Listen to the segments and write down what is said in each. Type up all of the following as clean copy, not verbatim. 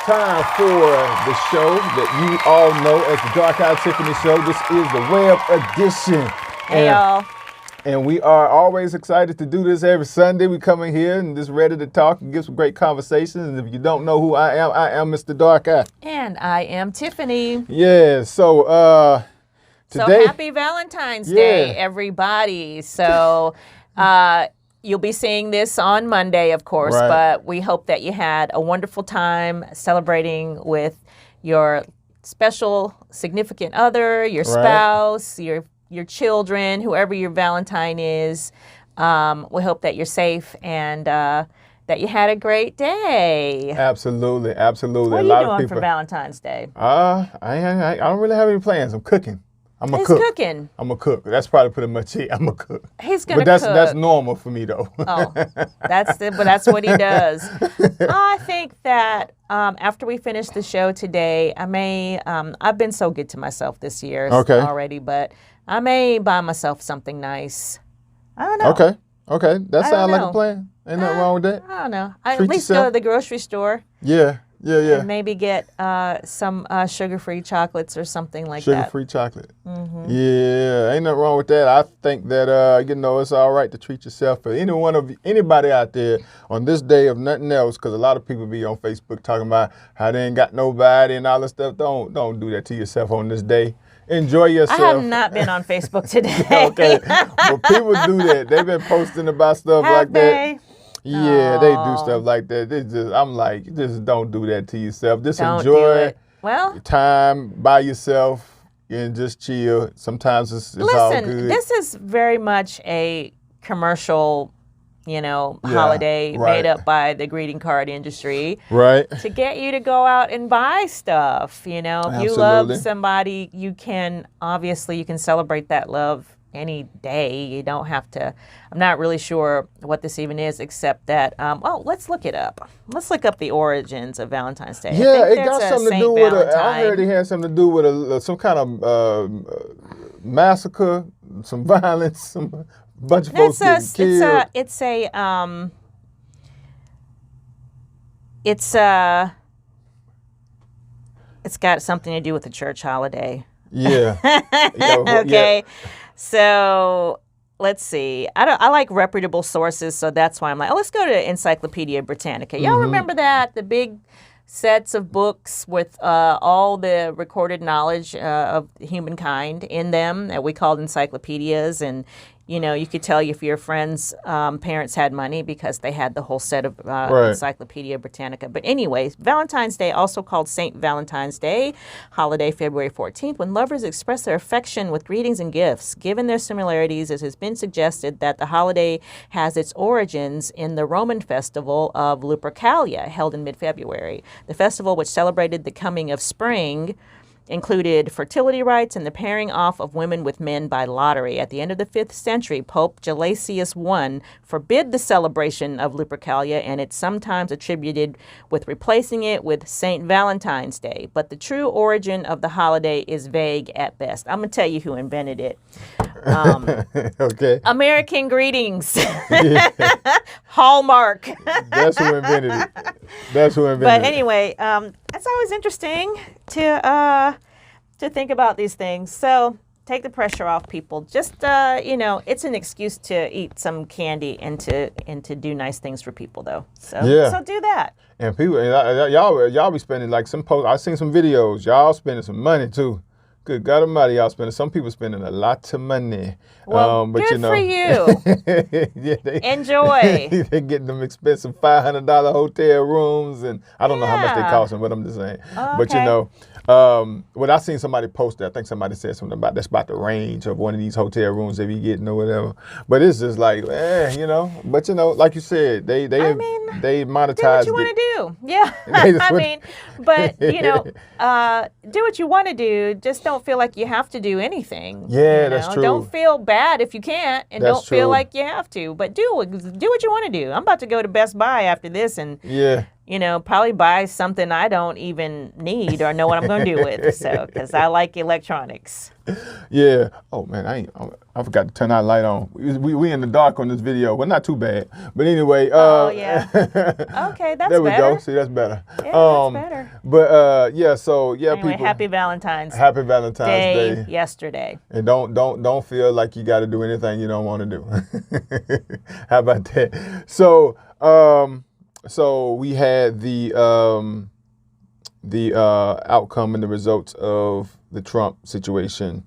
time for the show that you all know as the Darkeye And Tiffany show. This is the web edition. Hey, y'all. And we are always excited to do this every Sunday. We come in here and just ready to talk and give some great conversations. And if you don't know who I am Mr. Darkeye. And I am Tiffany. Yeah, so today. So happy Valentine's Day, everybody. So you'll be seeing this on Monday, of course, but we hope that you had a wonderful time celebrating with your special significant other, your spouse, your children, whoever your Valentine is. We hope that you're safe and that you had a great day. Absolutely. What are you doing for Valentine's Day? I don't really have any plans. I'm cooking. He's cooking. I'm a cook. That's probably pretty much it. I'm a cook. He's gonna cook. But that's normal for me though. But that's what he does. I think that after we finish the show today, I may. I've been so good to myself this year already, but I may buy myself something nice. I don't know. Okay. That sounds like a plan. Ain't nothing wrong with that. I don't know. At least go to the grocery store. Yeah. And maybe get some sugar-free chocolates or something like that. Sugar-free chocolate. Mm-hmm. Yeah, ain't nothing wrong with that. I think that it's all right to treat yourself. For anybody out there on this day of nothing else, because a lot of people be on Facebook talking about how they ain't got nobody and all this stuff. Don't do that to yourself on this day. Enjoy yourself. I have not been on Facebook today. Okay, well, people do that. They've been posting about stuff like that. Yeah, they do stuff like that. I'm like, just don't do that to yourself. Just enjoy your time by yourself and just chill. Sometimes it's all good. Listen, this is very much a commercial, holiday made up by the greeting card industry. Right. To get you to go out and buy stuff. If you love somebody, you can celebrate that love any day. You don't have to. I'm not really sure what this even is, except that let's look it up. Let's look up the origins of Valentine's Day. Yeah, it got something to do with I heard it had something to do with some kind of massacre, some violence, some bunch of folks getting killed. It's got something to do with the church holiday. Yeah. Okay. Yeah. So let's see. I like reputable sources, so that's why I'm like, let's go to Encyclopedia Britannica. Y'all remember that? The big sets of books with all the recorded knowledge of humankind in them that we called encyclopedias. And, you could tell if your friends' parents had money because they had the whole set of Encyclopedia Britannica. But anyways, Valentine's Day, also called St. Valentine's Day, holiday February 14th, when lovers express their affection with greetings and gifts. Given their similarities, it has been suggested that the holiday has its origins in the Roman festival of Lupercalia, held in mid-February. The festival, which celebrated the coming of spring, included fertility rites and the pairing off of women with men by lottery. At the end of the 5th century, Pope Gelasius I forbid the celebration of Lupercalia, and it's sometimes attributed with replacing it with St. Valentine's Day. But the true origin of the holiday is vague at best. I'm going to tell you who invented it. Okay. American Greetings. Hallmark. That's who invented it. But anyway, it's always interesting to think about these things. So take the pressure off people. Just it's an excuse to eat some candy and to do nice things for people, though. So do that. And people, y'all be spending like some posts. I've seen some videos. Y'all spending some money too. Good God Almighty, y'all spending. Some people spending a lot of money. Well, but good for you. Enjoy. They're getting them expensive $500 hotel rooms, and I don't know how much they cost them, but I'm just saying. But when I seen somebody post that, I think somebody said something about that's about the range of one of these hotel rooms they be getting or whatever. But it's just like, But like you said, they monetize. Do what you want to do. Yeah. But do what you want to do. Just don't feel like you have to do anything. Yeah, that's true. Don't feel bad if you can't, and don't feel like you have to. But do what you want to do. I'm about to go to Best Buy after this and probably buy something I don't even need or know what I'm going to do with. So, because I like electronics. Yeah. Oh man, I forgot to turn our light on. We in the dark on this video. Well, not too bad, but anyway. Oh yeah. Okay, that's there we better. go. See, that's better. Yeah, that's better. But yeah. So yeah, anyway, people. Happy Valentine's. Happy Valentine's Day. Yesterday. And don't feel like you got to do anything you don't want to do. How about that? So so we had the outcome and the results of the Trump situation.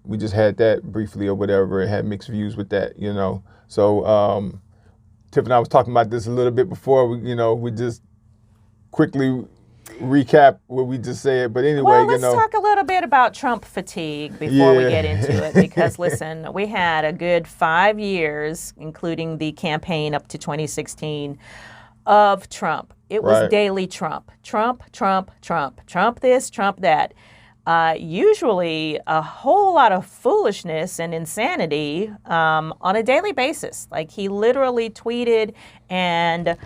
We just had that briefly or whatever, and had mixed views with that, So Tiff and I was talking about this a little bit before. We just quickly recap what we just said. But anyway, well, let's talk a little bit about Trump fatigue before we get into it. Because listen, we had a good 5 years, including the campaign up to 2016, of Trump. It was daily Trump. Trump, Trump, Trump. Trump this, Trump that. Usually a whole lot of foolishness and insanity on a daily basis. Like, he literally tweeted and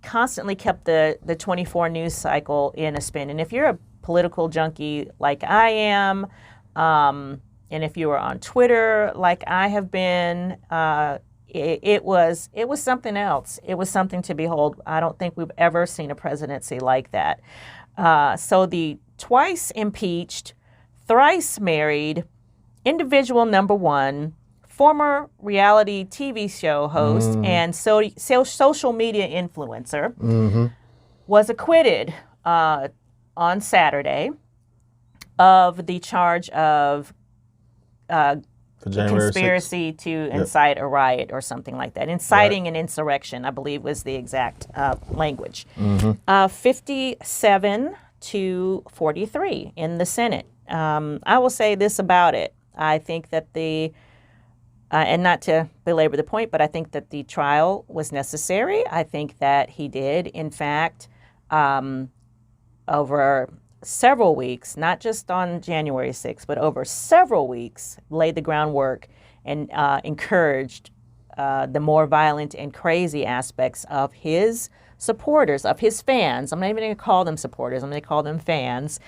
constantly kept the 24 news cycle in a spin. And if you're a political junkie like I am, and if you were on Twitter like I have been, it was something else. It was something to behold. I don't think we've ever seen a presidency like that. So the twice impeached, thrice married, individual number one, former reality TV show host and social media influencer was acquitted on Saturday of the charge of conspiracy 6th. To incite a riot or something like that. Inciting an insurrection, I believe, was the exact language. 57 to 43 in the Senate. I will say this about it. I think that and not to belabor the point, but I think that the trial was necessary. I think that he did, in fact, over several weeks, not just on January 6th, but over several weeks, laid the groundwork and encouraged the more violent and crazy aspects of his supporters, of his fans. I'm not even going to call them supporters. I'm going to call them fans,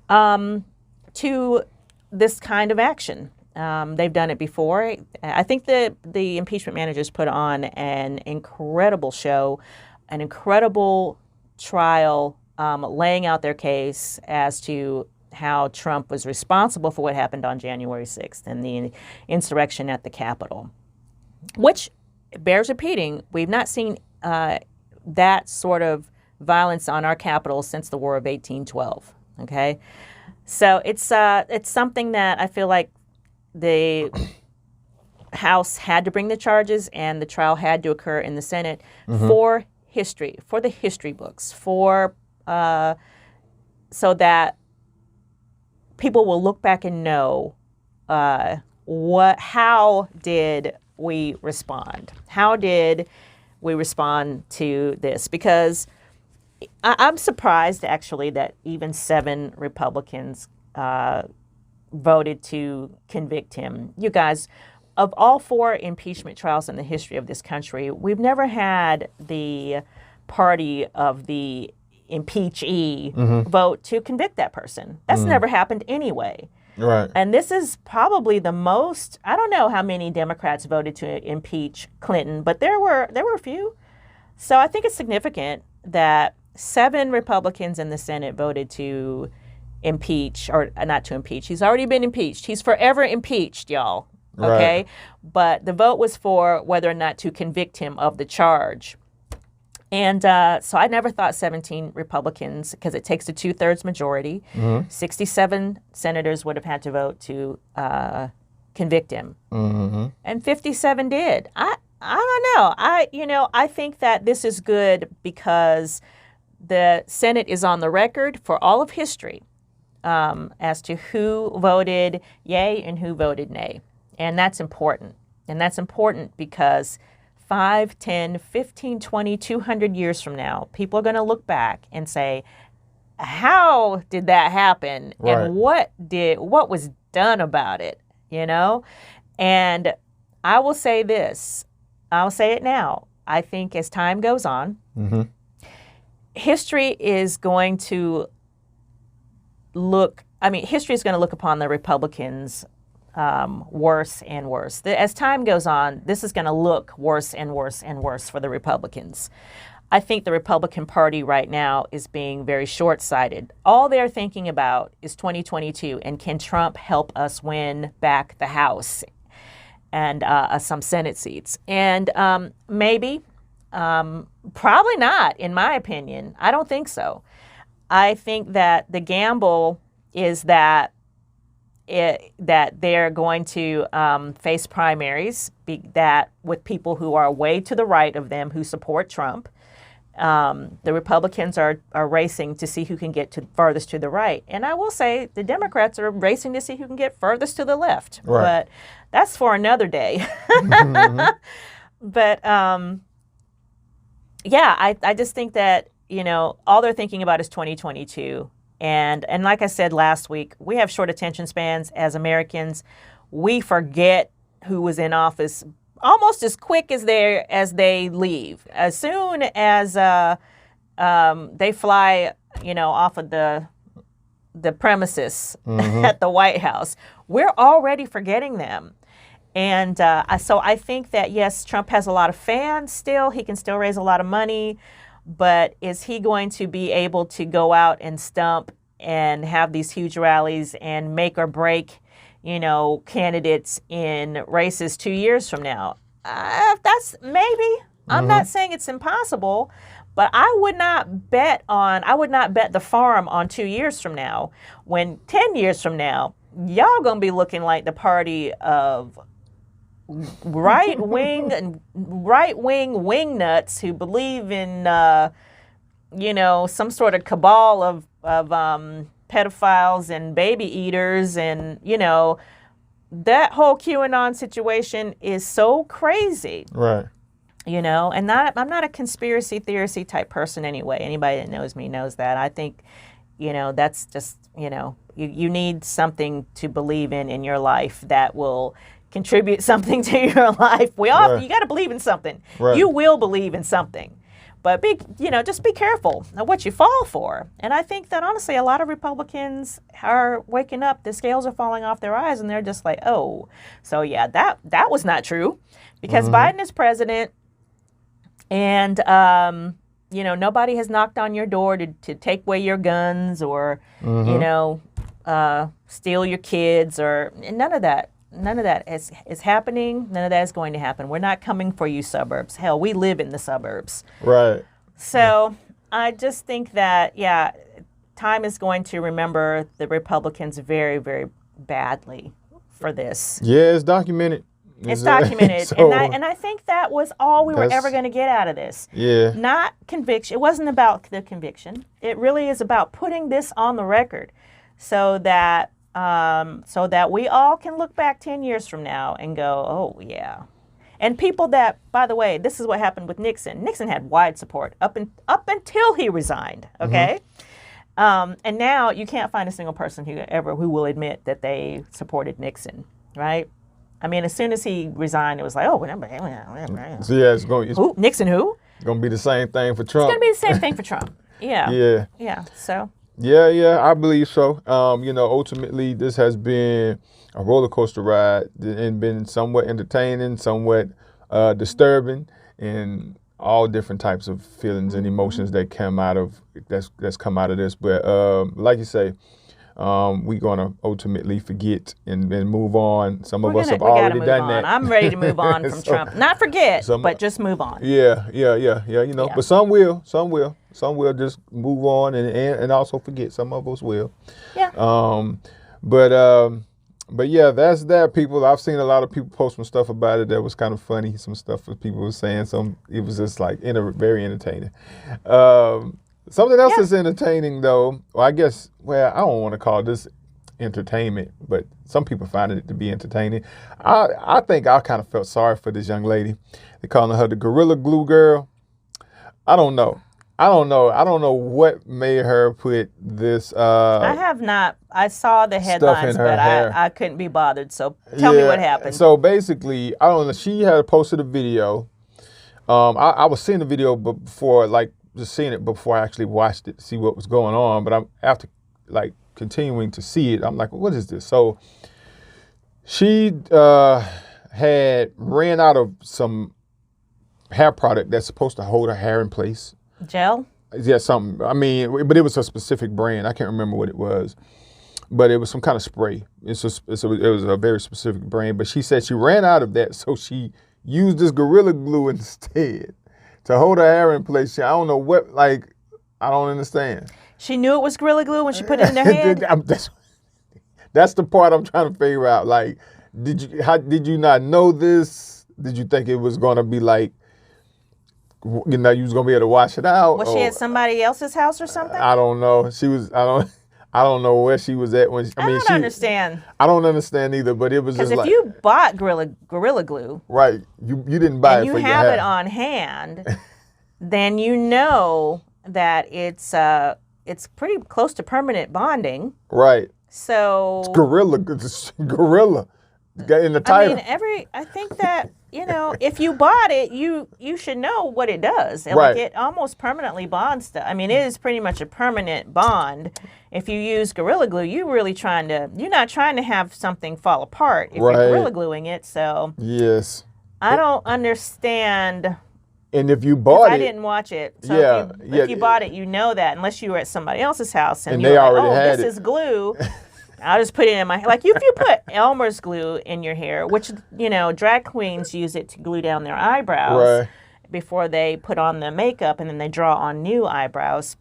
to this kind of action. They've done it before. I think the impeachment managers put on an incredible show, an incredible trial, laying out their case as to how Trump was responsible for what happened on January 6th and the insurrection at the Capitol, which bears repeating. We've not seen that sort of violence on our Capitol since the War of 1812. Okay, so it's something that I feel like the House had to bring the charges and the trial had to occur in the Senate for history, for the history books, for so that people will look back and know how did we respond? How did we respond to this? Because I'm surprised, actually, that even 7 Republicans voted to convict him. You guys, of all 4 impeachment trials in the history of this country, we've never had the party of the impeachee vote to convict that person. That's never happened anyway. Right. And this is probably the most. I don't know how many Democrats voted to impeach Clinton, but there were a few. So I think it's significant that 7 Republicans in the Senate voted to impeach, or not to impeach. He's already been impeached. He's forever impeached, y'all. Okay? Right. But the vote was for whether or not to convict him of the charge. And so I never thought 17 Republicans, because it takes a 2/3 majority, 67 senators would have had to vote to convict him. And 57 did. I don't know. I think that this is good because the Senate is on the record for all of history as to who voted yay and who voted nay. And that's important. And that's important because 5, 10, 15, 20, 200 years from now, people are going to look back and say, how did that happen? Right. And what was done about it, And I will say this. I'll say it now. I think as time goes on, history is going to look upon the Republicans worse and worse. As time goes on, this is going to look worse and worse and worse for the Republicans. I think the Republican Party right now is being very short-sighted. All they're thinking about is 2022, and can Trump help us win back the House and some Senate seats? And maybe, probably not, in my opinion. I don't think so. I think that the gamble is that they're going to face primaries that with people who are way to the right of them who support Trump. The Republicans are racing to see who can get furthest to the right. And I will say the Democrats are racing to see who can get furthest to the left. Right. But that's for another day. Mm-hmm. But I just think that, all they're thinking about is 2022. And like I said last week, we have short attention spans as Americans. We forget who was in office almost as quick as they leave. As soon as they fly, off of the premises mm-hmm. at the White House, we're already forgetting them. And so I think that, yes, Trump has a lot of fans still. He can still raise a lot of money. But is he going to be able to go out and stump and have these huge rallies and make or break candidates in races 2 years from now? That's maybe. Mm-hmm. I'm not saying it's impossible, but I would not bet the farm on 2 years from now, when 10 years from now, y'all gonna be looking like the party of right-wing wingnuts who believe in some sort of cabal of pedophiles and baby eaters, and that whole QAnon situation is so crazy. Right. And I'm not a conspiracy theory type person anyway. Anybody that knows me knows that. I think, that's just, you need something to believe in your life that will contribute something to your life. You got to believe in something. Right. You will believe in something. But just be careful of what you fall for. And I think that honestly, a lot of Republicans are waking up. The scales are falling off their eyes, and they're just like, oh, so yeah, that was not true, because mm-hmm. Biden is president, and nobody has knocked on your door to take away your guns or mm-hmm. Steal your kids, or none of that. None of that is happening. None of that is going to happen. We're not coming for you, suburbs. Hell, we live in the suburbs. Right. So I just think that, time is going to remember the Republicans very, very badly for this. Yeah, it's documented. It's documented. So, and I think that was all we were ever going to get out of this. Yeah. Not conviction. It wasn't about the conviction. It really is about putting this on the record so that we all can look back 10 years from now and go, oh, yeah. And people that, by the way, this is what happened with Nixon. Nixon had wide support up until he resigned, okay? Mm-hmm. And now you can't find a single person who will admit that they supported Nixon, right? I mean, as soon as he resigned, it was like, oh, so yeah, who? Nixon who? It's going to be the same thing for Trump. It's going to be the same thing for Trump. Yeah. Yeah. Yeah, so... Yeah, I believe so. Ultimately, this has been a roller coaster ride and been somewhat entertaining, somewhat disturbing, and all different types of feelings and emotions that come out of that's come out of this. But like you say, we're gonna ultimately forget and move on. Some of us have already done that. I'm ready to move on from Trump. Not forget, but just move on. Yeah. But some will. Some will just move on and also forget. Some of us will. Yeah. But yeah, that's that, people. I've seen a lot of people post some stuff about it that was kind of funny. Some stuff that people were saying. It was just like very entertaining. Something else that's entertaining, though. Well, I guess. Well, I don't want to call this entertainment, but some people find it to be entertaining. I think I kind of felt sorry for this young lady. They're calling her the Gorilla Glue Girl. I don't know what made her put this. I have not. I saw the headlines, but I couldn't be bothered. So tell me what happened. So basically, I don't know. She had posted a video. I was seeing the video before, like just seeing it before I actually watched it to see what was going on. But after like continuing to see it, I'm like, what is this? So she had ran out of some hair product that's supposed to hold her hair in place. Gel? Yeah, something. I mean, but it was a specific brand. I can't remember what it was, but it was some kind of spray. It was a very specific brand. But she said she ran out of that, so she used this Gorilla Glue instead to hold her hair in place. I don't know what, like, I don't understand. She knew it was Gorilla Glue when she put it in her head? That's the part I'm trying to figure out. Like, did you not know this? Did you think it was going to be like, you know, you was going to be able to wash it out? Was she at somebody else's house or something? I don't know. I don't know where she was at when. I don't understand. I don't understand either. But it was just because if you bought Gorilla Glue, right? You didn't buy it for your hair. And you have it on hand, then you know that it's pretty close to permanent bonding. Right. So it's gorilla in the title. I mean, I think that, you know, if you bought it, you should know what it does. Right. Like, it almost permanently bonds stuff. I mean, it is pretty much a permanent bond. If you use Gorilla Glue, you're not trying to have something fall apart if you're Gorilla Gluing it. So yes, I don't understand. And if you bought it, I didn't watch it. So if you bought it, you know that, unless you were at somebody else's house and they already had this is glue. I'll just put it in my hair. Like, if you put Elmer's glue in your hair, which, you know, drag queens use it to glue down their eyebrows before they put on the makeup, and then they draw on new eyebrows.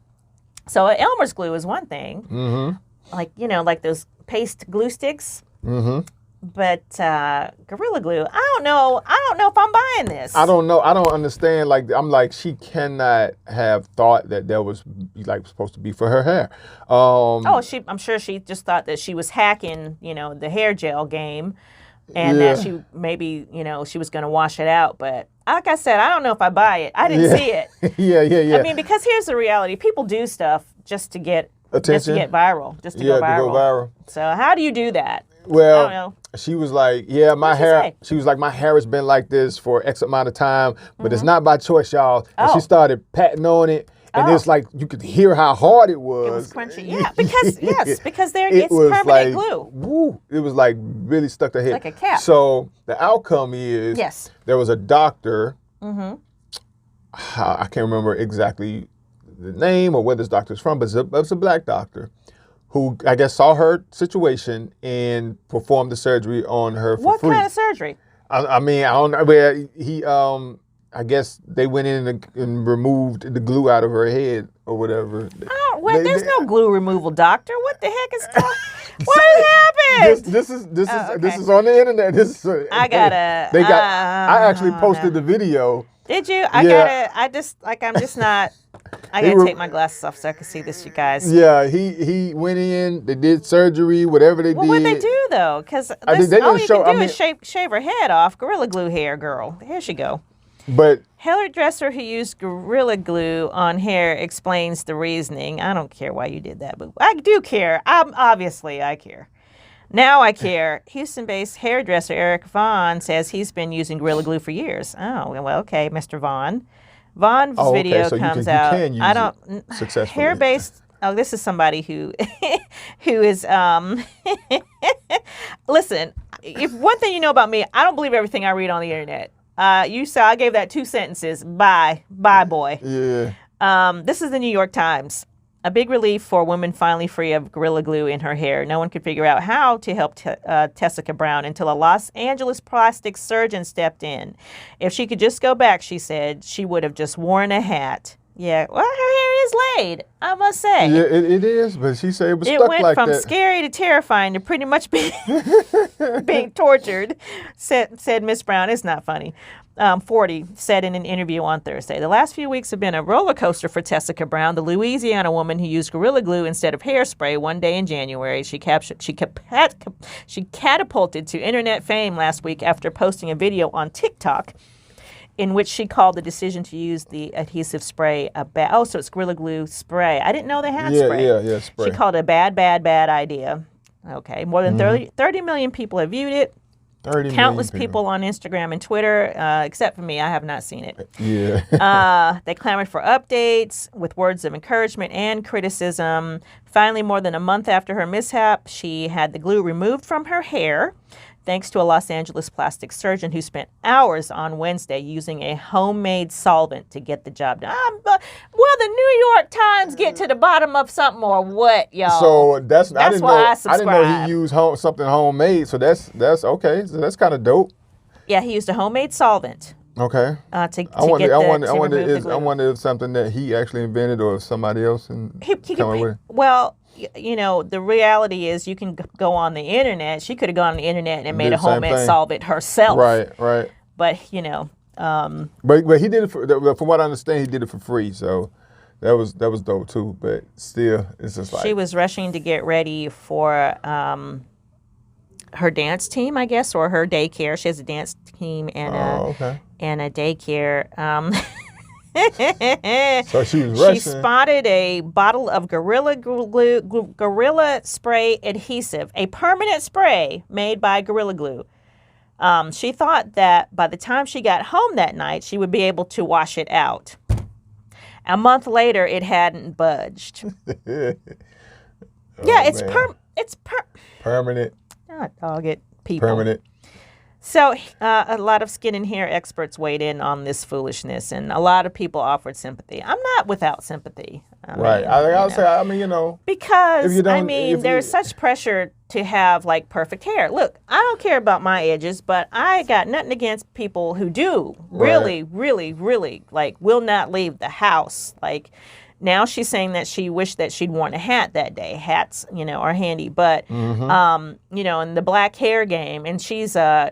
So Elmer's glue is one thing. Mm-hmm. Like, you know, like those paste glue sticks. Mm-hmm. But Gorilla Glue, I don't know if I'm buying this. I don't know. I don't understand. Like, I'm like, she cannot have thought that was like supposed to be for her hair. I'm sure she just thought that she was hacking, you know, the hair gel game, and that she maybe, you know, she was going to wash it out. But like I said, I don't know if I buy it. I didn't see it. Yeah. I mean, because here's the reality: people do stuff just to get attention, just to get viral, just to go viral. To go viral. So how do you do that? Well, I don't know. She was like, yeah, my hair. She was like, my hair has been like this for X amount of time, but it's not by choice, y'all. And she started patting on it, and it's like you could hear how hard it was. It was crunchy, yeah. Because it's permanent like, glue. Woo, it was like really stuck to her head. Like a cap. So the outcome is, there was a doctor. Mm-hmm. I can't remember exactly the name or where this doctor's from, but it was a black doctor who I guess saw her situation and performed the surgery on her for free. What kind of surgery? I mean, I don't know. Where he, I guess they went in and removed the glue out of her head or whatever. There's no glue removal, doctor. What the heck is going? What happened? This is on the internet. I actually posted the video. Did you? I gotta take my glasses off so I can see this, you guys. Yeah, he went in, they did surgery, whatever they did. What'd they do, though? Because all you can do is shave her head off. Gorilla Glue hair, girl. Here she go. But hairdresser who used Gorilla Glue on hair explains the reasoning. I don't care why you did that, but I do care. I care. Now I care. Houston-based hairdresser Eric Vaughn says he's been using Gorilla Glue for years. Oh, well, okay, Mr. Vaughn. Vaughn's video comes out. I don't successfully. Hair-based. Oh, this is somebody who is listen, if one thing you know about me, I don't believe everything I read on the internet. You saw I gave that 2 sentences. Bye, boy. Yeah. This is the New York Times. A big relief for a woman finally free of Gorilla Glue in her hair. No one could figure out how to help Tessica Brown until a Los Angeles plastic surgeon stepped in. If she could just go back, she said, she would have just worn a hat. Yeah, well, her hair is laid, I must say. Yeah, it is, but she said it was stuck like that. It went from scary to terrifying to pretty much being tortured, said Miss Brown. It's not funny. 40 said in an interview on Thursday. The last few weeks have been a roller coaster for Tessica Brown, the Louisiana woman who used Gorilla Glue instead of hairspray one day in January. She catapulted to internet fame last week after posting a video on TikTok in which she called the decision to use the adhesive spray so it's Gorilla Glue spray. I didn't know they had spray. Yeah, spray. She called it a bad idea. Okay, more than 30 million people have viewed it. Countless people on Instagram and Twitter, except for me. I have not seen it. Yeah. They clamored for updates with words of encouragement and criticism. Finally, more than a month after her mishap, she had the glue removed from her hair, thanks to a Los Angeles plastic surgeon who spent hours on Wednesday using a homemade solvent to get the job done. Will the New York Times get to the bottom of something or what, y'all? So that's I didn't why know. I didn't know he used something homemade. So that's okay. So that's kind of dope. Yeah, he used a homemade solvent. Okay. I wonder if something that he actually invented or if somebody else and come up with it. Well, you know, the reality is you can go on the internet. She could have gone on the internet and made a homemade solvent herself. Right. But, you know. But he did it, from what I understand, he did it for free. So that was dope, too. But still, it's just like. She was rushing to get ready for her dance team, I guess, or her daycare. She has a dance team and a daycare. So she was rushing. She spotted a bottle of Gorilla Spray adhesive, a permanent spray made by Gorilla Glue. She thought that by the time she got home that night, she would be able to wash it out. A month later, it hadn't budged. It's permanent. Not dog it, people. Permanent. So a lot of skin and hair experts weighed in on this foolishness, and a lot of people offered sympathy. I'm not without sympathy. I mean, you know. Because, there's such pressure to have, like, perfect hair. Look, I don't care about my edges, but I got nothing against people who do really, like, will not leave the house. Like, now she's saying that she wished that she'd worn a hat that day. Hats, are handy. But, in the black hair game, and she's a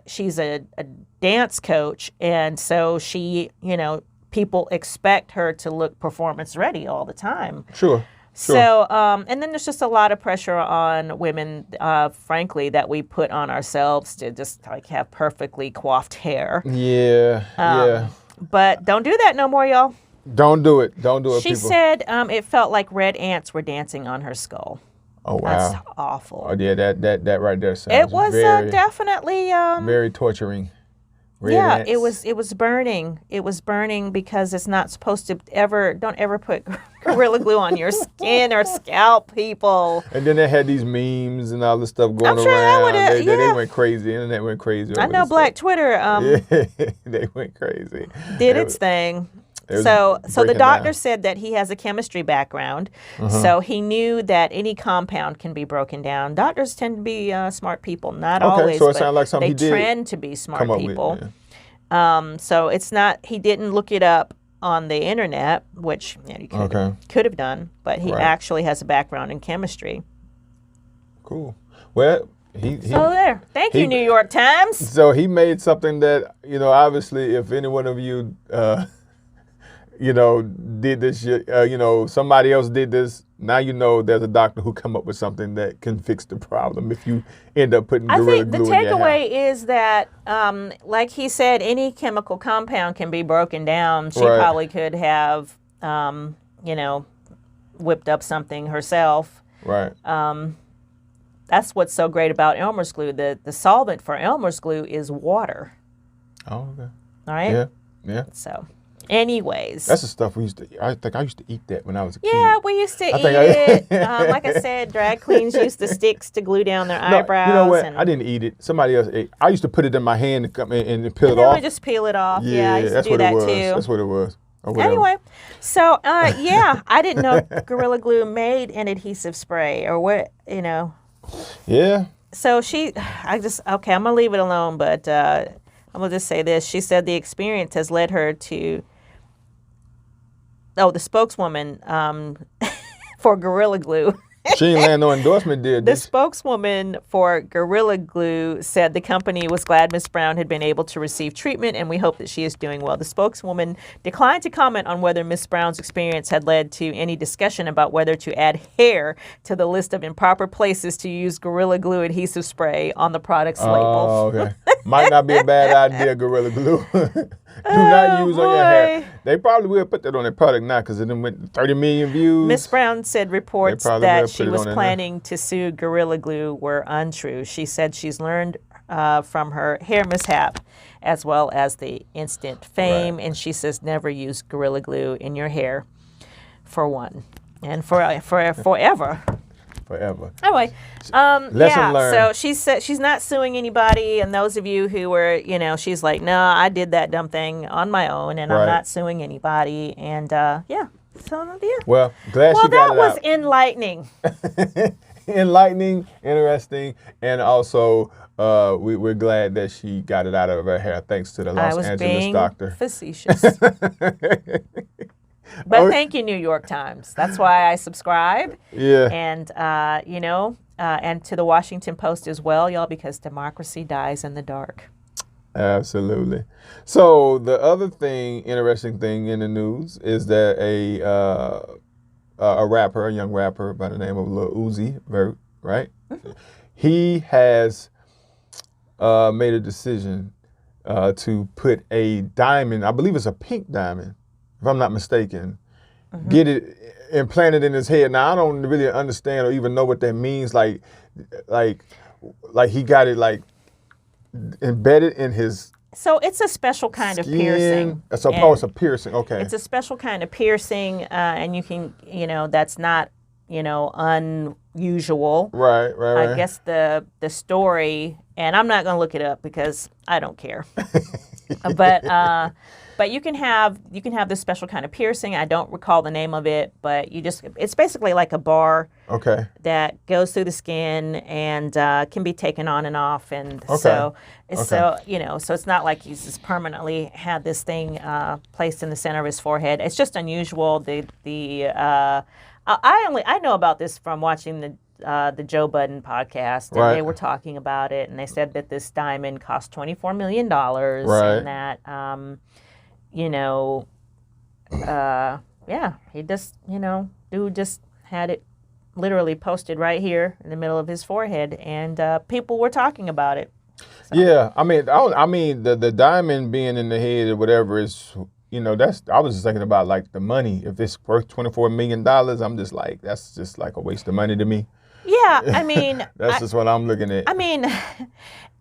dance coach, and so she, people expect her to look performance ready all the time. Sure. So, and then there's just a lot of pressure on women, frankly, that we put on ourselves to just, like, have perfectly coiffed hair. Yeah. But don't do that no more, y'all. Don't do it. She said it felt like red ants were dancing on her skull. Oh, wow. That's awful. Oh, yeah, that right there sounds It was definitely... very torturing. Red ants. It was burning. It was burning because it's not supposed to don't ever put Gorilla Glue on your skin or scalp, people. And then they had these memes and all this stuff going around. I'm sure They went crazy. The internet went crazy. I know Black Twitter. They went crazy. Did its thing. So the doctor said that he has a chemistry background, so he knew that any compound can be broken down. Doctors tend to be smart people, not always, so it sounds like something they trend to be smart people. So it's not. He didn't look it up on the internet, which he could have done, but he actually has a background in chemistry. Cool. Well. Thank you, New York Times. So he made something that obviously, if any one of you. Did this shit, somebody else did this. Now there's a doctor who come up with something that can fix the problem if you end up putting Gorilla Glue in your hair. I think the takeaway is that, like he said, any chemical compound can be broken down. She probably could have, whipped up something herself. Right. That's what's so great about Elmer's glue. The solvent for Elmer's glue is water. Oh, okay. All right? Yeah. So... Anyways. That's the stuff we used to eat. I think I used to eat that when I was a kid. Yeah, we used to eat it. Like I said, drag queens used the sticks to glue down their eyebrows. You know what? I didn't eat it. Somebody else ate. I used to put it in my hand and peel it off. We just peel it off. Yeah, I used to do that too. That's what it was. Anyway, so I didn't know Gorilla Glue made an adhesive spray or what, Yeah. So I'm gonna leave it alone, but I'm gonna just say this. She said the experience has led her to. The spokeswoman for Gorilla Glue. She ain't land no endorsement deal. The spokeswoman for Gorilla Glue said the company was glad Ms. Brown had been able to receive treatment, and we hope that she is doing well. The spokeswoman declined to comment on whether Ms. Brown's experience had led to any discussion about whether to add hair to the list of improper places to use Gorilla Glue adhesive spray on the product's label. Oh, okay. Might not be a bad idea, Gorilla Glue. Do not use on your hair. They probably will put that on their product now because it went 30 million views. Ms. Brown said reports that she was planning to sue Gorilla Glue were untrue. She said she's learned from her hair mishap, as well as the instant fame. Right. And she says, never use Gorilla Glue in your hair, for one, and for forever. Forever. Anyway, Lesson learned. so she said she's not suing anybody, and those of you who were, she's like, no, I did that dumb thing on my own, and I'm not suing anybody, and so yeah. Well, glad she got it out. Well, that was enlightening. Enlightening, interesting, and also we're glad that she got it out of her hair thanks to the Los Angeles doctor. Facetious. But thank you, New York Times. That's why I subscribe. Yeah. And, and to the Washington Post as well, y'all, because democracy dies in the dark. Absolutely. So the other interesting thing in the news is that a young rapper by the name of Lil Uzi Vert, right? Mm-hmm. He has made a decision to put a diamond, I believe it's a pink diamond, if I'm not mistaken, get it implanted in his head. Now, I don't really understand or even know what that means. Like he got it like embedded in his So it's a special kind skin. of piercing. It's a piercing. Okay. It's a special kind of piercing, and you can, that's not, unusual. Right. I guess the story, and I'm not going to look it up because I don't care. But you can have this special kind of piercing. I don't recall the name of it, but it's basically like a bar that goes through the skin and can be taken on and off. And so it's not like he's just permanently had this thing placed in the center of his forehead. It's just unusual. I know about this from watching the Joe Budden podcast, and they were talking about it, and they said that this diamond cost $24 million, and that he just, dude just had it literally posted right here in the middle of his forehead, and people were talking about it. So. Yeah, I mean, the diamond being in the head or whatever is, I was just thinking about like the money. If it's worth $24 million, I'm just like, that's just like a waste of money to me. Yeah, I mean, that's just what I'm looking at. I mean,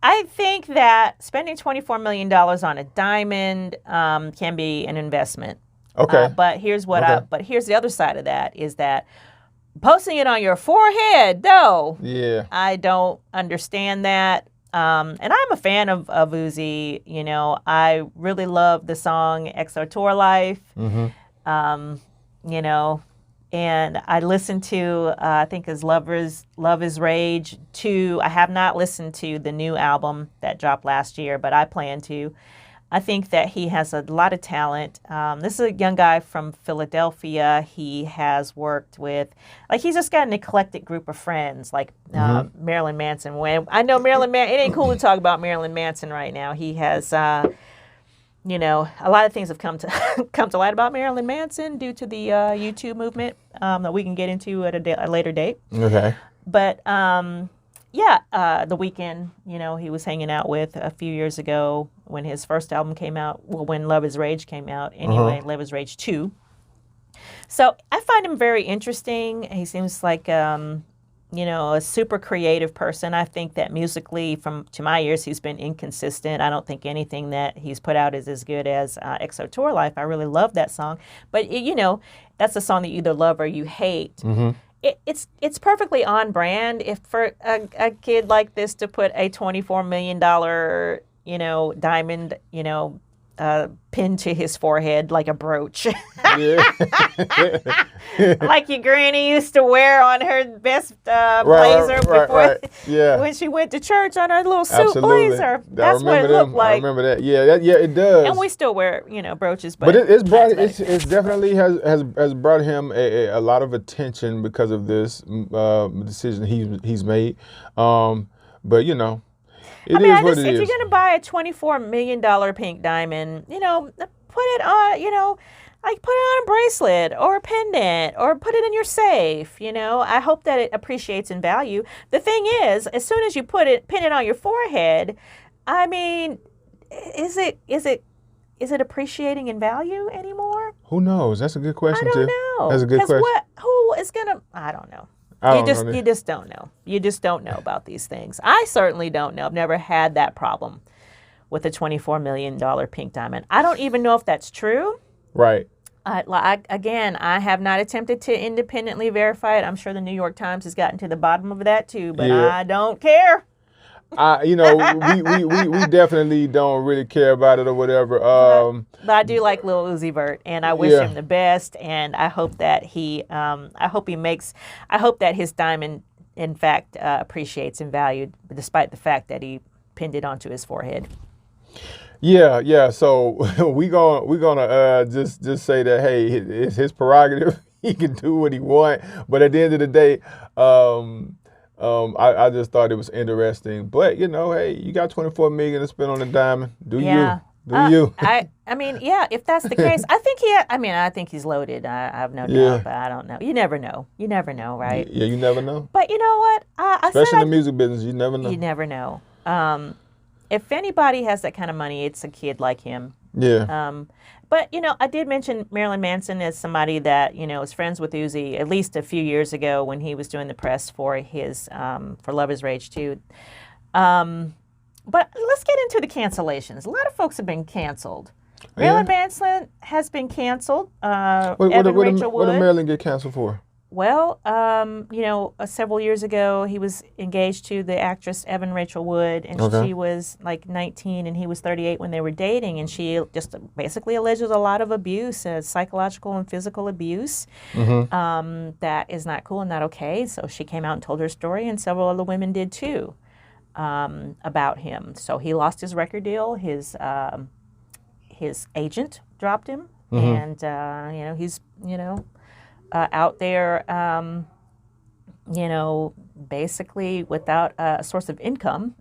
I think that spending $24 million on a diamond can be an investment. Okay. But here's the other side of that is that posting it on your forehead, though. Yeah. I don't understand that. And I'm a fan of Uzi. I really love the song XO Tour Life. Mm-hmm. And I listened to, I think his Love Is Rage 2. I have not listened to the new album that dropped last year, but I plan to. I think that he has a lot of talent. This is a young guy from Philadelphia. He has worked with, he's just got an eclectic group of friends, like Marilyn Manson. When I know Marilyn Manson, it ain't cool to talk about Marilyn Manson right now. He has, a lot of things have come to light about Marilyn Manson due to the YouTube movement that we can get into at a later date. Okay. But The Weeknd, he was hanging out with a few years ago when his first album came out. Well, when Love Is Rage came out, anyway, Love Is Rage 2. So I find him very interesting. He seems like a super creative person. I think that musically, to my ears, he's been inconsistent. I don't think anything that he's put out is as good as XO Tour Life. I really love that song. But, that's a song that you either love or you hate. Mm-hmm. It's perfectly on brand if for a kid like this to put a $24 million, diamond, pinned to his forehead like a brooch. Like your granny used to wear on her best blazer before when she went to church on her little suit blazer. That's what it looked like. I remember that. Yeah, it does. And we still wear, brooches. But it's definitely has brought him a lot of attention because of this decision he's made. But If you're going to buy a $24 million pink diamond, put it on, put it on a bracelet or a pendant or put it in your safe. I hope that it appreciates in value. The thing is, as soon as you pin it on your forehead, I mean, is it appreciating in value anymore? Who knows? That's a good question, I don't know. That's a good question. Who is going to, I don't know. You just don't know. You just don't know about these things. I certainly don't know. I've never had that problem with a $24 million pink diamond. I don't even know if that's true. Right. Again, I have not attempted to independently verify it. I'm sure the New York Times has gotten to the bottom of that too, but I don't care. We definitely don't really care about it or whatever. But I do like Lil Uzi Vert, and I wish him the best. And I hope that I hope that his diamond, in fact, appreciates in value, despite the fact that he pinned it onto his forehead. Yeah. So we're gonna just say that, hey, it's his prerogative. He can do what he wants. But at the end of the day, I just thought it was interesting. But hey, you got $24 million to spend on a diamond. Do you? I mean, if that's the case, I think he's loaded. I have no doubt, but I don't know. You never know. You never know, right? Yeah, you never know. But you know what? Especially in the music business, you never know. You never know. If anybody has that kind of money, it's a kid like him. Yeah. But I did mention Marilyn Manson as somebody that is friends with Uzi at least a few years ago when he was doing the press for his for Love Is Rage 2. But let's get into the cancellations. A lot of folks have been canceled. Marilyn Manson has been canceled. What did Marilyn get canceled for? Well, several years ago, he was engaged to the actress Evan Rachel Wood, and she was like 19 and he was 38 when they were dating, and she just basically alleges a lot of abuse, psychological and physical abuse. That is not cool and not okay. So she came out and told her story, and several other women did too, about him. So he lost his record deal. His agent dropped him, and he's out there, basically without a source of income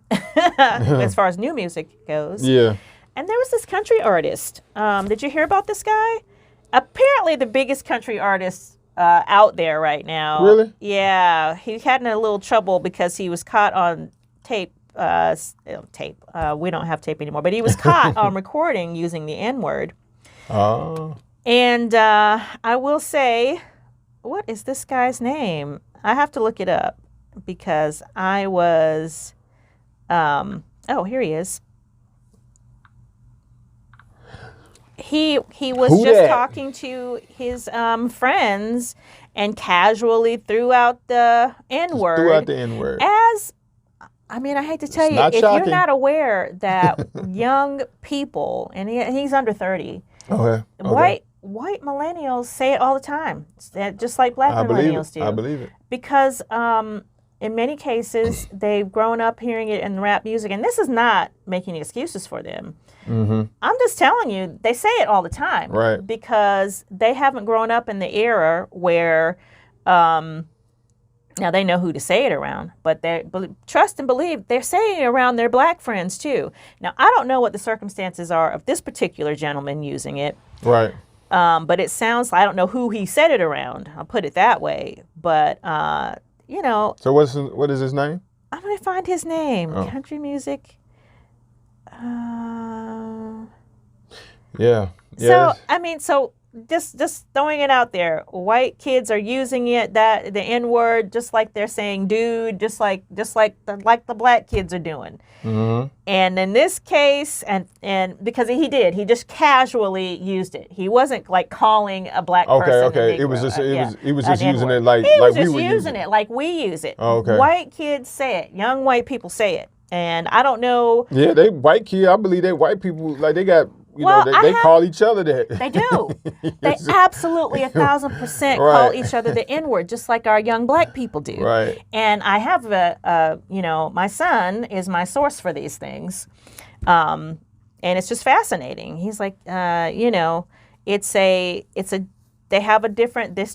as far as new music goes. Yeah. And there was this country artist. Did you hear about this guy? Apparently the biggest country artist out there right now. Really? Yeah. He had in a little trouble because he was caught on tape. We don't have tape anymore, but he was caught on recording using the N-word. Oh. And I will say, what is this guy's name? I have to look it up because I was, here he is. He was talking to his friends and casually threw out the N-word. I hate to tell you, if you're not aware that young people, and he's under 30, white millennials say it all the time, just like black millennials do. I believe it. Because in many cases, they've grown up hearing it in rap music, and this is not making excuses for them. I'm just telling you, they say it all the time. Right. Because they haven't grown up in the era where, now they know who to say it around, but they trust and believe they're saying it around their black friends too. Now, I don't know what the circumstances are of this particular gentleman using it. Right. But it sounds, I don't know who he said it around. I'll put it that way. But, So what is his name? I'm going to find his name. Oh. Country music. Yeah. So, just throwing it out there. White kids are using it, the N-word, just like they're saying dude, just like the black kids are doing. And in this case, and because he just casually used it. He wasn't like calling a black person. Okay. It was just using it like we using it like we use it. Oh, okay. White kids say it. Young white people say it. And I don't know. Yeah, they white kids. I believe they white people, like they got. They call each other that. They do. They absolutely 1,000% call each other the N-word, just like our young black people do. Right. And I have my son is my source for these things, and it's just fascinating. He's like, this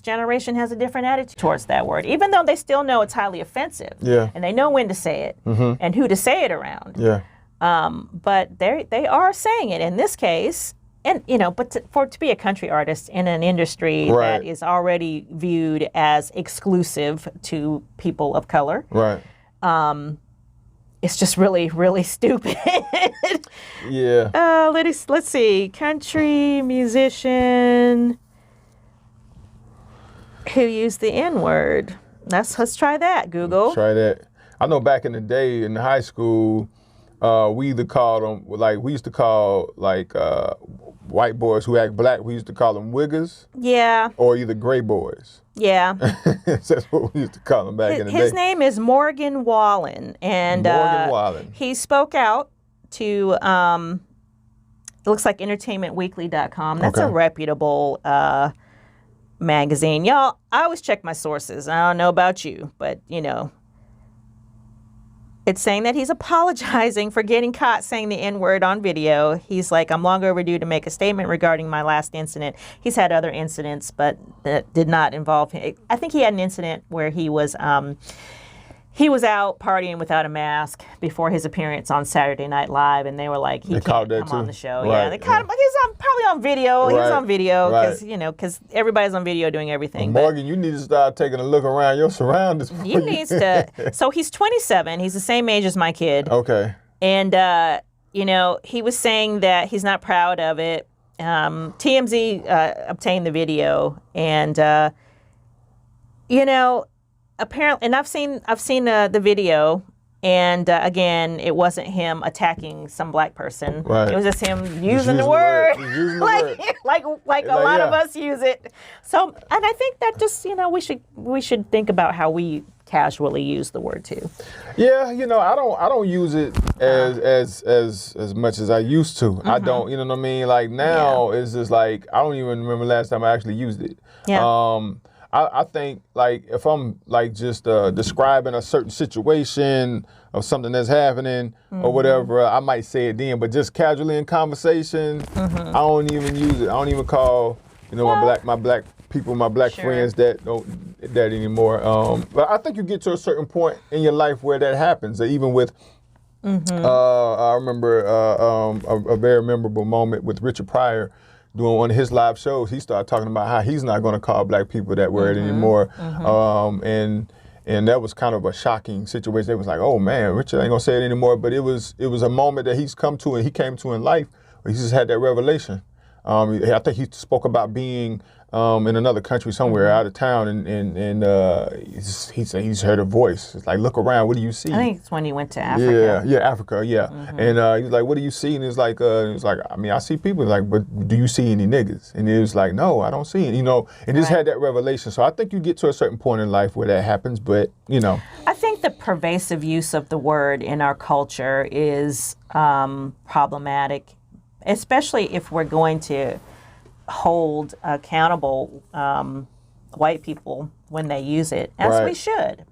generation has a different attitude towards that word, even though they still know it's highly offensive. Yeah. And they know when to say it and who to say it around. Yeah. But they are saying it in this case, and to be a country artist in an industry that is already viewed as exclusive to people of color, it's just really, really stupid. Yeah. Let's see, country musician who used the N-word. Let's try that, Google. Try that. I know back in the day in high school, we either called them, like, we used to call, like, white boys who act black, we used to call them wiggers. Yeah. Or either gray boys. Yeah. That's what we used to call them back in the day. His name is Morgan Wallen. And Morgan Wallen. He spoke out to, it looks like entertainmentweekly.com. That's a reputable magazine. Y'all, I always check my sources. I don't know about you, but, you know. It's saying that he's apologizing for getting caught saying the N-word on video. He's like, I'm long overdue to make a statement regarding my last incident. He's had other incidents, but that did not involve him. I think he had an incident where he was out partying without a mask before his appearance on Saturday Night Live, and they were like, he can't come on the show. Right. Yeah, they caught him. He's probably on video. Right. He was on video because everybody's on video doing everything. Well, Morgan, you need to start taking a look around your surroundings. You needs to. So he's 27. He's the same age as my kid. Okay. And he was saying that he's not proud of it. TMZ obtained the video, and apparently, and I've seen the video, and again, it wasn't him attacking some black person. Right. It was just him using the word, like a lot of us use it. So, and I think that just we should think about how we casually use the word too. Yeah, I don't use it as much as I used to. I don't, you know what I mean? Like now, it's just like I don't even remember last time I actually used it. Yeah. I think, like, if I'm, like, just describing a certain situation of something that's happening or whatever, I might say it then. But just casually in conversation, I don't even use it. I don't even call, my black people, my black friends that anymore. But I think you get to a certain point in your life where that happens. Even with, I remember a very memorable moment with Richard Pryor. Doing one of his live shows, he started talking about how he's not going to call black people that word anymore. And that was kind of a shocking situation. It was like, oh man, Richard ain't going to say it anymore. But it was a moment that he came to in life where he just had that revelation. I think he spoke about being in another country somewhere out of town, and he said he's heard a voice. It's like, look around, what do you see? I think it's when he went to Africa. Yeah, Africa, yeah. And he was like, what do you see? And it's like, I mean, I see people. Like, but do you see any niggas? And he was like, no, I don't see it. And just had that revelation. So I think you get to a certain point in life where that happens, but I think the pervasive use of the word in our culture is problematic, especially if we're going to hold accountable white people when they use it, as we should.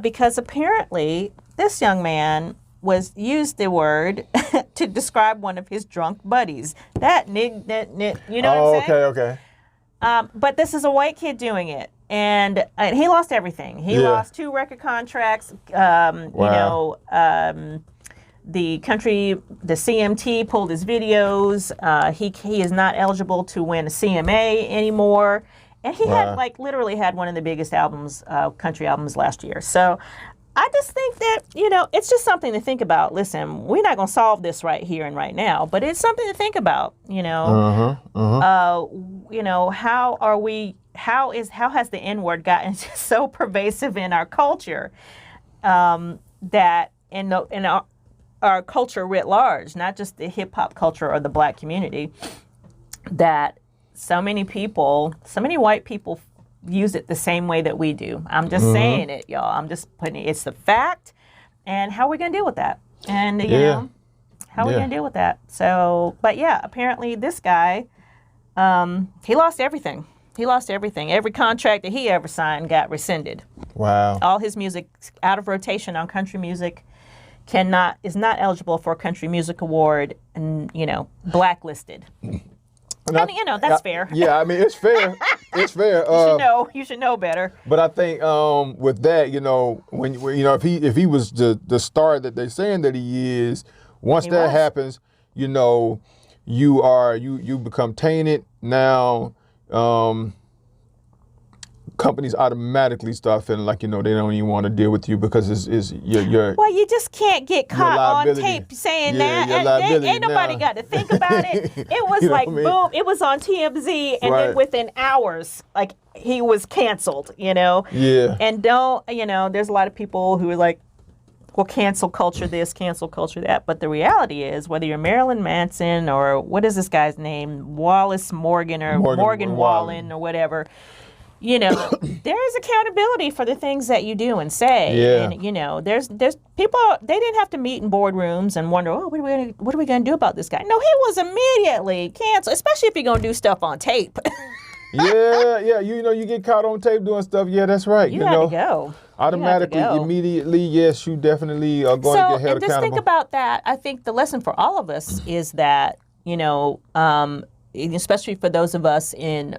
Because apparently this young man used the word to describe one of his drunk buddies. That nig, you know what I'm saying? Okay. But this is a white kid doing it. And he lost everything. He lost 2 record contracts, the CMT pulled his videos. He is not eligible to win a CMA anymore. And he had literally had one of the biggest country albums last year. So I just think that, it's just something to think about. Listen, we're not going to solve this right here and right now, but it's something to think about, how has the N-word gotten so pervasive in our culture that in our culture writ large, not just the hip hop culture or the black community, that so many white people use it the same way that we do. I'm just saying it, y'all. I'm just putting it. It's the fact, and how are we gonna deal with that? And how are we gonna deal with that? So, but yeah, apparently this guy, he lost everything. He lost everything. Every contract that he ever signed got rescinded. Wow. All his music out of rotation on country music. Is not eligible for a country music award, and blacklisted. And that's fair. Yeah, I mean it's fair. It's fair. You should know better. But I think with that, when if he was the star that they're saying that he is, once that happens, you become tainted now. companies automatically start feeling like, they don't even want to deal with you because it's your Well, you just can't get caught on tape saying Yeah, your that. liability Ain't nobody now. got to think about it. It was like, boom, it was on TMZ, and then within hours, like, he was canceled, Yeah. And there's a lot of people who are like, well, cancel culture this, cancel culture that. But the reality is, whether you're Marilyn Manson or what is this guy's name, Wallace Morgan or Morgan Wallen or whatever, there is accountability for the things that you do and say. Yeah. And, there's people, they didn't have to meet in boardrooms and wonder, what are we going to do about this guy? No, he was immediately canceled, especially if you're going to do stuff on tape. Yeah. You get caught on tape doing stuff. Yeah, that's right. You had to go. Automatically, immediately, yes, you definitely are going to get held accountable. And just think about that. I think the lesson for all of us is that, especially for those of us in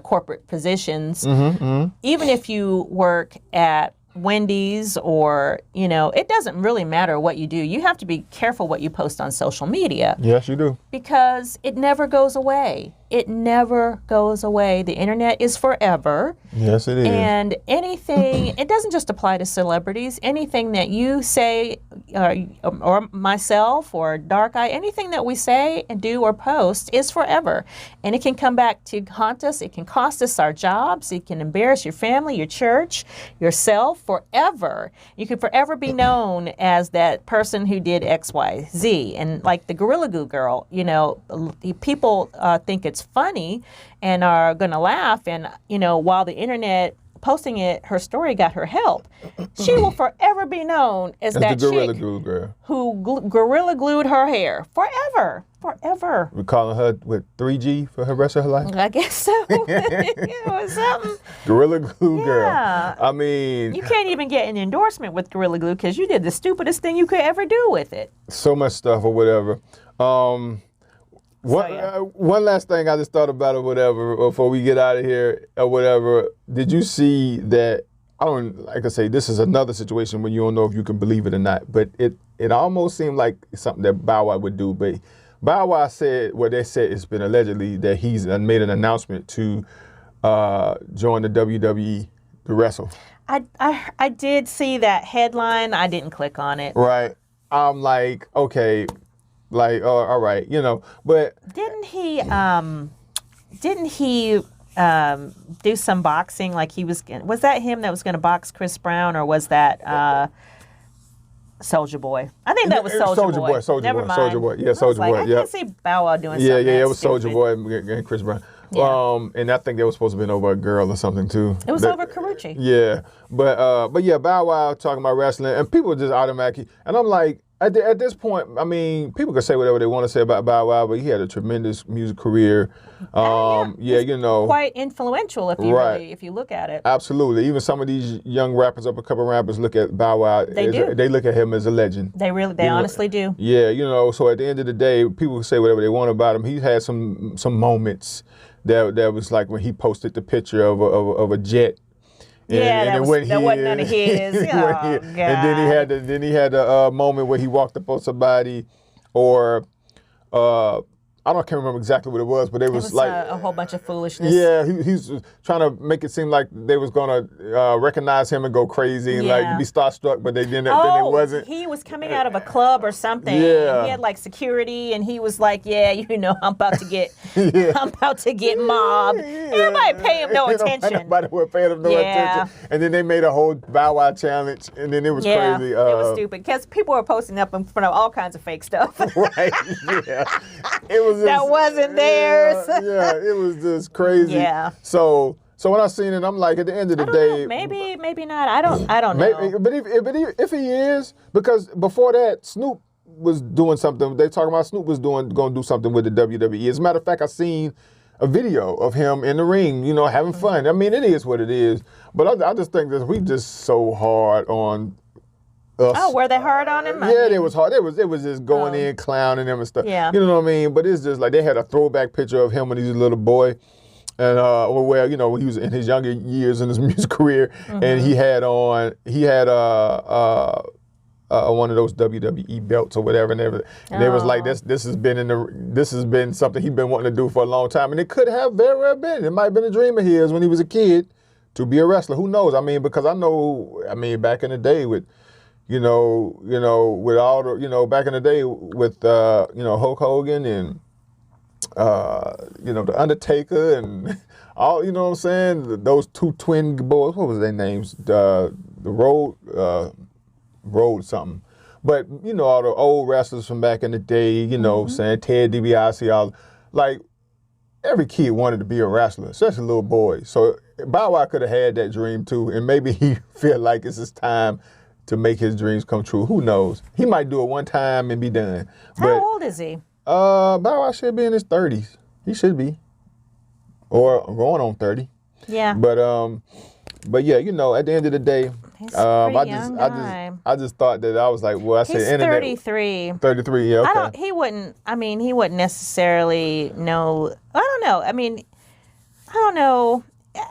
corporate positions, even if you work at Wendy's or, it doesn't really matter what you do. You have to be careful what you post on social media. Yes, you do. Because it never goes away. It never goes away. The internet is forever. Yes, it is. And anything, it doesn't just apply to celebrities. Anything that you say, or myself or Darkeye, anything that we say and do or post is forever. And it can come back to haunt us. It can cost us our jobs. It can embarrass your family, your church, yourself forever. You could forever be known as that person who did X, Y, Z. And like the Gorilla Glue girl, people think it's funny and are going to laugh. And, while the internet posting it, her story got her help, she will forever be known as that the Gorilla chick Glue girl who Gorilla Glued her hair. Forever. We're calling her, 3G for her rest of her life? I guess so. It was something. Gorilla Glue girl. Yeah. I mean, you can't even get an endorsement with Gorilla Glue because you did the stupidest thing you could ever do with it. So much stuff or whatever. One last thing I just thought about or whatever before we get out of here or whatever. Did you see that? Like I say, this is another situation when you don't know if you can believe it or not. But it almost seemed like something that Bow Wow would do. But Bow Wow said, they said it's been allegedly that he's made an announcement to join the WWE to wrestle. I did see that headline. I didn't click on it. Right. I'm like, okay. Like, all right, but didn't he do some boxing? Like was that him that was going to box Chris Brown, or was that Soulja Boy? I think that was Soulja Boy. Never mind. Soulja Boy. Yeah, Soulja Boy. I can't see Bow Wow doing something. Yeah, it was Soulja Boy and Chris Brown. Yeah. And I think they were supposed to have been over a girl or something too. It was over Karuchi. Yeah, but yeah, Bow Wow talking about wrestling, and people just automatically, and I'm like, at this point, I mean, people can say whatever they want to say about Bow Wow, but he had a tremendous music career. Quite influential if you look at it. Absolutely. Even some of these young rappers, up a couple rappers, look at Bow Wow. They look at him as a legend. They honestly do. Yeah, so at the end of the day, people can say whatever they want about him. He's had some moments that was like when he posted the picture of a jet. That wasn't none of his. And then he had a moment where he walked up on somebody, or I can't remember exactly what it was, but it was like a whole bunch of foolishness. Yeah, he's trying to make it seem like they was gonna recognize him and go crazy and like be starstruck, but they didn't. Then it wasn't. He was coming out of a club or something. Yeah, and he had like security, and he was like, I'm about to get, I'm about to get mobbed. Everybody pay him no attention. Nobody would pay him no attention. And then they made a whole Bow Wow challenge, and then it was crazy. It was stupid because people were posting up in front of all kinds of fake stuff. Right. Yeah. It was. That wasn't theirs. Yeah, it was just crazy. Yeah. So when I seen it, I'm like, at the end of the day, maybe not. I don't know. But if he is, because before that, Snoop was doing something. They talking about Snoop was going to do something with the WWE. As a matter of fact, I seen a video of him in the ring, having fun. I mean, it is what it is. But I just think that we just so hard on us. Oh, were they hard on him? Yeah, it was hard. It was just going in, clowning him and stuff. Yeah. You know what I mean? But it's just like they had a throwback picture of him when he was a little boy. And when he was in his younger years in his music career, and he had one of those WWE belts or whatever, and it was like this has been something he's been wanting to do for a long time, and it could have very well been. It might have been a dream of his when he was a kid, to be a wrestler. Who knows? I mean, because I know, I mean, back in the day with, with all the, back in the day with, Hulk Hogan and, the Undertaker and all, you know what I'm saying? Those two twin boys, what was their names? The Road something. But, all the old wrestlers from back in the day, saying Ted DiBiase, all, like, every kid wanted to be a wrestler, especially little boys. So Bow Wow could have had that dream too, and maybe he feel like it's his time to make his dreams come true. Who knows? He might do it one time and be done. How old is he? Bow Wow should be in his 30s. He should be, or going on 30. Yeah. But yeah, at the end of the day, He's a pretty young guy. I just thought that I was like, well, I said internet. He's 33. 33, yeah, okay. He wouldn't necessarily know. I don't know. I mean, I don't know.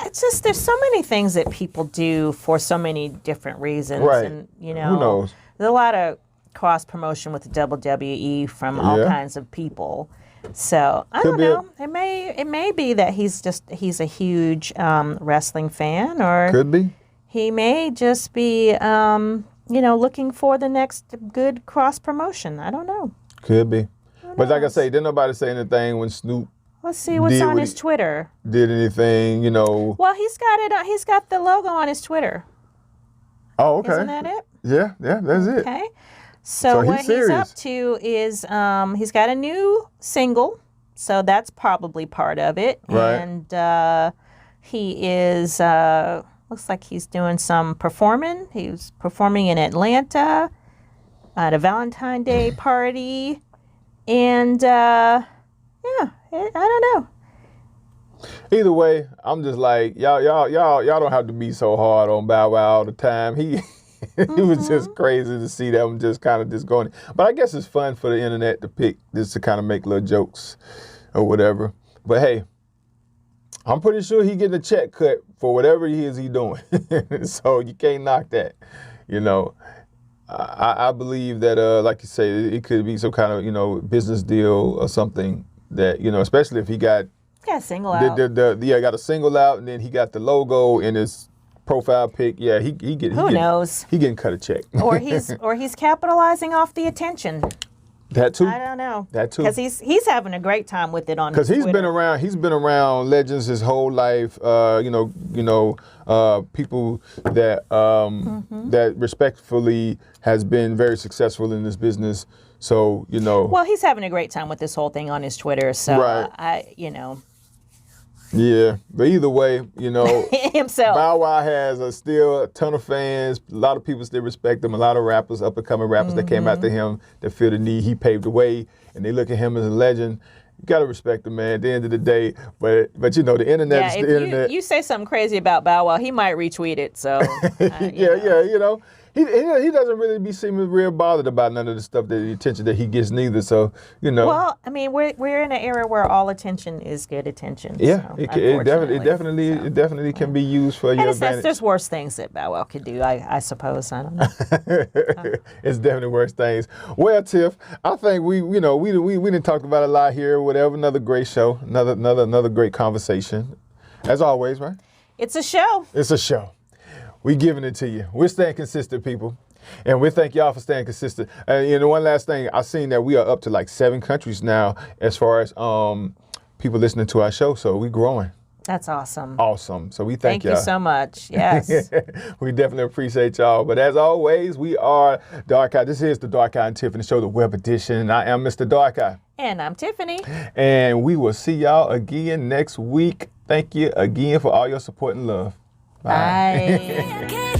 It's just there's so many things that people do for so many different reasons. Right. And, who knows? There's a lot of cross promotion with the WWE from all kinds of people. So I don't know. It may be that he's a huge wrestling fan, or could be. He may just be, looking for the next good cross promotion. I don't know. Could be. But like I say, didn't nobody say anything when Snoop. Let's see what's on his Twitter. Did anything, Well, he's got it. He's got the logo on his Twitter. Oh, okay. Isn't that it? Yeah, that's it. Okay. So what he's up to is he's got a new single, so that's probably part of it. Right. And he is. Looks like he's doing some performing. He was performing in Atlanta at a Valentine Day party. And, I don't know. Either way, I'm just like, y'all don't have to be so hard on Bow Wow all the time. He was just crazy to see them just kind of just going. But I guess it's fun for the internet to pick, just to kind of make little jokes or whatever. But hey, I'm pretty sure he getting a check cut for whatever he doing. So you can't knock that, I believe that, like you say, it could be some kind of, business deal or something that, especially if he got a single out. Got a single out, and then he got the logo in his profile pic. Yeah, Who knows? He getting cut a check. or he's capitalizing off the attention. That too. I don't know. That too. Because he's having a great time with it on. Because he's been around. He's been around legends his whole life. People that that respectfully has been very successful in this business. So Well, he's having a great time with this whole thing on his Twitter. So right. Yeah, but either way, himself. Bow Wow has still a ton of fans. A lot of people still respect him. A lot of rappers, up and coming rappers that came after him, that feel the need. He paved the way, and they look at him as a legend. You gotta respect him, man. At the end of the day, but the internet is the internet. You say something crazy about Bow Wow, he might retweet it. So He doesn't really seem real bothered about none of the stuff, the attention that he gets neither. So Well, I mean, we're in an era where all attention is good attention. Yeah, so, it definitely can be used for your advantage. There's worse things that Bow Wow could do, I suppose. I don't know. It's definitely worse things. Well, Tiff, I think we didn't talk about a lot here. Whatever, another great show, another great conversation, as always, right? It's a show. It's a show. We giving it to you. We're staying consistent, people. And we thank y'all for staying consistent. And one last thing, I've seen that we are up to like 7 countries now as far as people listening to our show. So we're growing. That's awesome. Awesome. So we thank y'all. Thank you so much. Yes. We definitely appreciate y'all. But as always, we are Darkeye. This is the Darkeye and Tiffany Show, the web edition. I am Mr. Darkeye. And I'm Tiffany. And we will see y'all again next week. Thank you again for all your support and love. Bye.